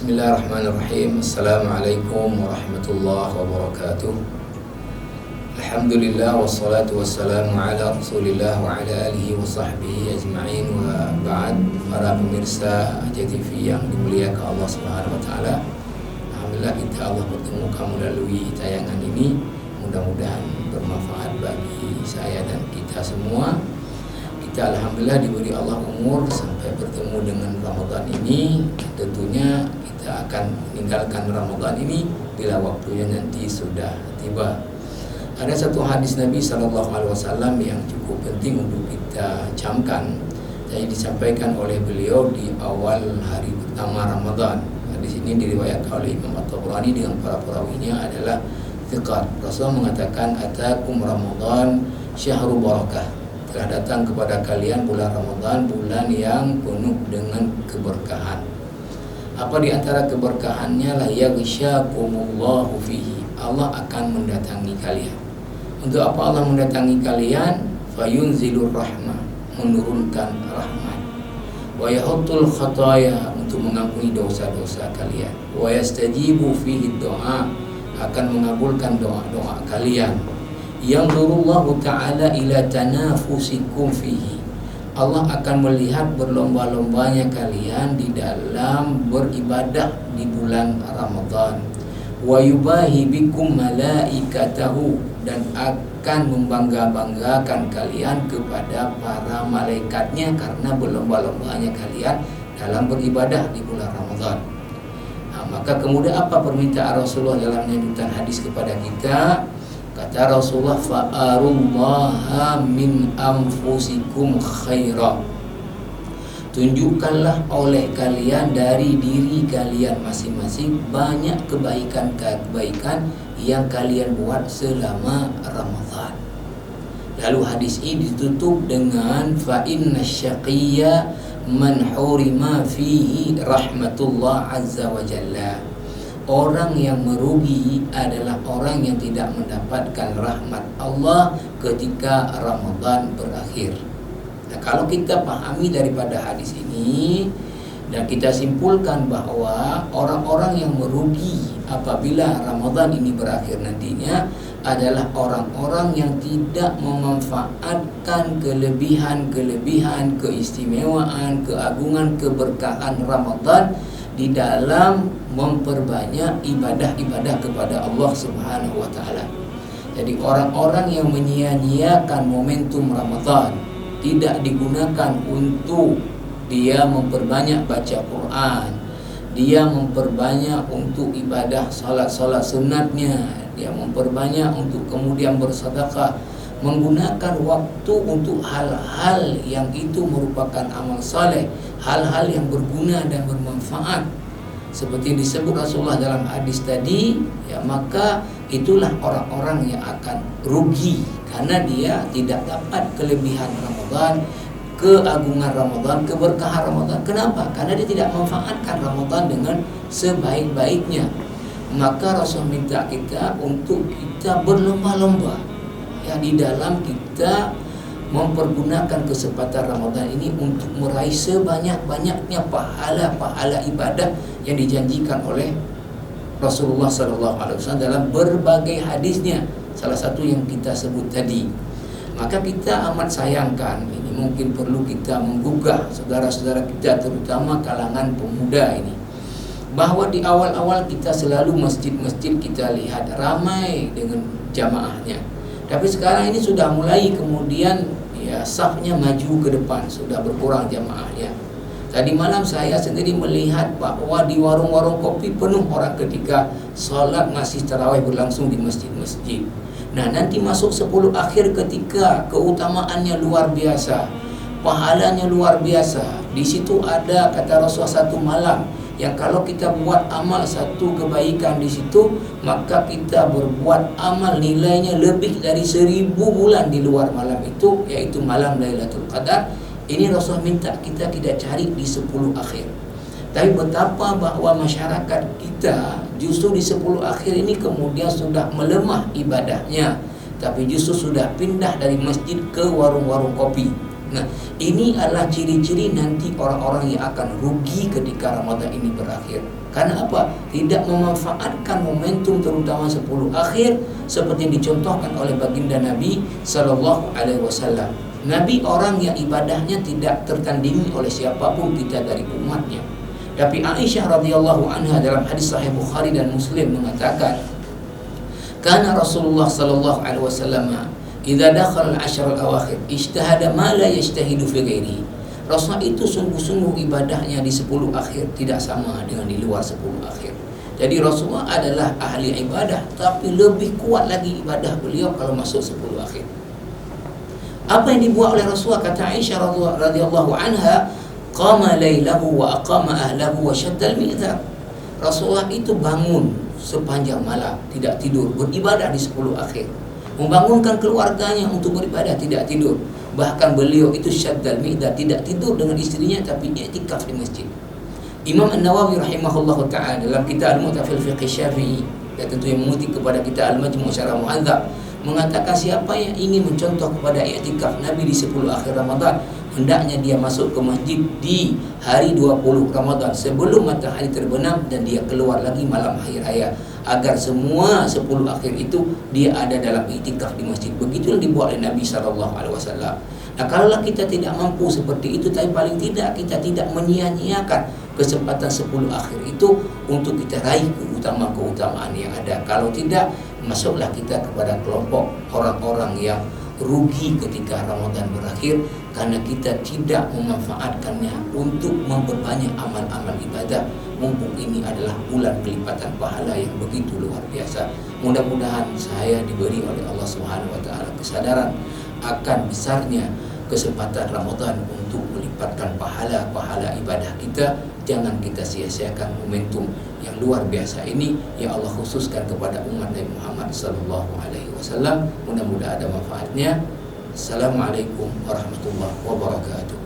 Bismillahirrahmanirrahim. Assalamualaikum warahmatullahi wabarakatuh. Alhamdulillah wassalatu wassalamu ala Rasulillah wa ala alihi wa sahbihi ajma'in wa ba'd. Para pemirsa AJTV yang dimuliakan Allah Subhanahu wa taala. Alhamdulillah kita Allah pertemukan melalui tayangan ini. Mudah-mudahan bermanfaat bagi saya dan kita semua. Kita alhamdulillah diberi Allah umur sampai bertemu dengan Ramadan ini. Tentunya kita akan meninggalkan Ramadan ini bila waktunya nanti sudah tiba. Ada satu hadis Nabi SAW yang cukup penting untuk kita camkan. Jadi disampaikan oleh beliau di awal hari pertama Ramadan. Hadis ini diriwayatkan oleh Imam At-Tabrani dengan para perawinya adalah thiqat. Rasulullah mengatakan, "Atakum Ramadan syahrul barakah." Telah datang kepada kalian bulan Ramadan, bulan yang penuh dengan keberkahan. Apa di antara keberkahannya? La yaghsyakumullahu fihi. Allah akan mendatangi kalian. Untuk apa Allah mendatangi kalian? Fayunzilur rahmah, menurunkan rahmat. Wa yahuttul khataya, untuk mengampuni dosa-dosa kalian. Wa yastajibu fihi doa, akan mengabulkan doa-doa kalian. Yanzurullahu ta'ala ila tanafusikum fihi. Allah akan melihat berlomba-lombanya kalian di dalam beribadah di bulan Ramadan. Wa yubahi bikum malaikatahu, dan akan membangga-banggakan kalian kepada para malaikatnya karena berlomba-lombanya kalian dalam beribadah di bulan Ramadan. Maka kemudian apa permintaan Rasulullah dalam lanjutan hadis kepada kita? Kata Rasulullah, fa'arullaha min anfusikum khaira. Tunjukkanlah oleh kalian dari diri kalian masing-masing banyak kebaikan-kebaikan yang kalian buat selama Ramadan. Lalu hadis ini ditutup dengan fa inna syaqiyya man hurima fihi rahmatullah azza wa jalla. Orang yang merugi adalah orang yang tidak mendapatkan rahmat Allah ketika Ramadan berakhir. Nah, kalau kita pahami daripada hadis ini dan kita simpulkan bahwa orang-orang yang merugi apabila Ramadan ini berakhir nantinya adalah orang-orang yang tidak memanfaatkan kelebihan-kelebihan, keistimewaan, keagungan, keberkahan Ramadan di dalam memperbanyak ibadah-ibadah kepada Allah Subhanahu wa taala. Jadi orang-orang yang menyia-nyiakan momentum Ramadan, tidak digunakan untuk dia memperbanyak baca Quran, dia memperbanyak untuk ibadah salat-salat sunatnya, dia memperbanyak untuk kemudian bersedekah, menggunakan waktu untuk hal-hal yang itu merupakan amal saleh, hal-hal yang berguna dan bermanfaat seperti disebut Rasulullah dalam hadis tadi, ya, maka itulah orang-orang yang akan rugi karena dia tidak dapat kelebihan Ramadan, keagungan Ramadan, keberkahan Ramadan. Kenapa? Karena dia tidak memanfaatkan Ramadan dengan sebaik-baiknya. Maka Rasul minta kita untuk kita berlomba-lomba ya di dalam kita mempergunakan kesempatan Ramadan ini untuk meraih sebanyak-banyaknya pahala-pahala ibadah yang dijanjikan oleh Rasulullah SAW dalam berbagai hadisnya. Salah satu yang kita sebut tadi. Maka kita amat sayangkan, ini mungkin perlu kita menggugah saudara-saudara kita, terutama kalangan pemuda ini, bahwa di awal-awal kita selalu masjid-masjid kita lihat ramai dengan jamaahnya. Tapi sekarang ini sudah mulai kemudian ya safnya maju ke depan, sudah berkurang jamaahnya. Tadi malam saya sendiri melihat bahwa di warung-warung kopi penuh orang ketika salat masih tarawih berlangsung di masjid-masjid. Nah, nanti masuk 10 akhir ketika keutamaannya luar biasa, pahalanya luar biasa. Di situ ada kata Rasulullah satu malam yang kalau kita buat amal satu kebaikan di situ, maka kita berbuat amal nilainya lebih dari 1000 bulan di luar malam itu, yaitu malam Lailatul Qadar. Ini Rasul minta kita tidak cari di 10 akhir. Tapi betapa bahwa masyarakat kita justru di 10 akhir ini kemudian sudah melemah ibadahnya, tapi justru sudah pindah dari masjid ke warung-warung kopi. Nah, ini adalah ciri-ciri nanti orang-orang yang akan rugi ketika Ramadan ini berakhir. Karena apa? Tidak memanfaatkan momentum terutama 10 akhir seperti yang dicontohkan oleh baginda Nabi sallallahu alaihi wasallam. Nabi orang yang ibadahnya tidak tertandingi oleh siapapun kita dari umatnya. Tapi Aisyah radhiyallahu anha dalam hadis sahih Bukhari dan Muslim mengatakan, "Kana Rasulullah sallallahu alaihi wasallam idza dakhala al-ashr al-awakhir ijtahada ma la yajtahidu fi ghairihi." Rasulullah itu sungguh-sungguh ibadahnya di 10 akhir tidak sama dengan di luar 10 akhir. Jadi Rasulullah adalah ahli ibadah, tapi lebih kuat lagi ibadah beliau kalau masuk 10 akhir. Apa yang dibuat oleh Rasulullah? Kata Aisyah radhiyallahu anha, qama lailahu wa aqama ahlahu wa shaddal mi'zar. Rasulullah itu bangun sepanjang malam, tidak tidur, beribadah di 10 akhir. Membangunkan keluarganya untuk beribadah, tidak tidur. Bahkan beliau itu syaddal mi'zar, tidak tidur dengan istrinya tapi i'tikaf di masjid. Imam An-Nawawi rahimahullahu ta'ala dalam kitab Al-Mu'tafil Fiqh Syafi'i, dan tentu yang mengutip kepada kita Al-Majmu' Syarah Mu'adzab, mengatakan siapa yang ingin mencontoh kepada i'tikaf Nabi di 10 akhir Ramadan, hendaknya dia masuk ke masjid di hari 20 Ramadan sebelum matahari terbenam, dan dia keluar lagi malam hari raya, agar semua 10 akhir itu dia ada dalam iktikaf di masjid. Begitu yang dibuat oleh Nabi SAW. Nah, kalaulah kita tidak mampu seperti itu, tapi paling tidak kita tidak menyia-nyiakan kesempatan 10 akhir itu untuk kita raih keutamaan yang ada. Kalau tidak, masuklah kita kepada kelompok orang-orang yang rugi ketika Ramadan berakhir, karena kita tidak memanfaatkannya untuk memperbanyak amal-amal ibadah, mumpung ini adalah bulan kelipatan pahala yang begitu luar biasa. Mudah-mudahan saya diberi oleh Allah Subhanahu wa taala kesadaran akan besarnya kesempatan Ramadan untuk melipatkan pahala-pahala ibadah kita. Jangan kita sia-siakan momentum yang luar biasa ini yang Allah khususkan kepada umat Nabi Muhammad sallallahu alaihi wasallam. Mudah-mudahan ada manfaatnya. Assalamualaikum warahmatullahi wabarakatuh.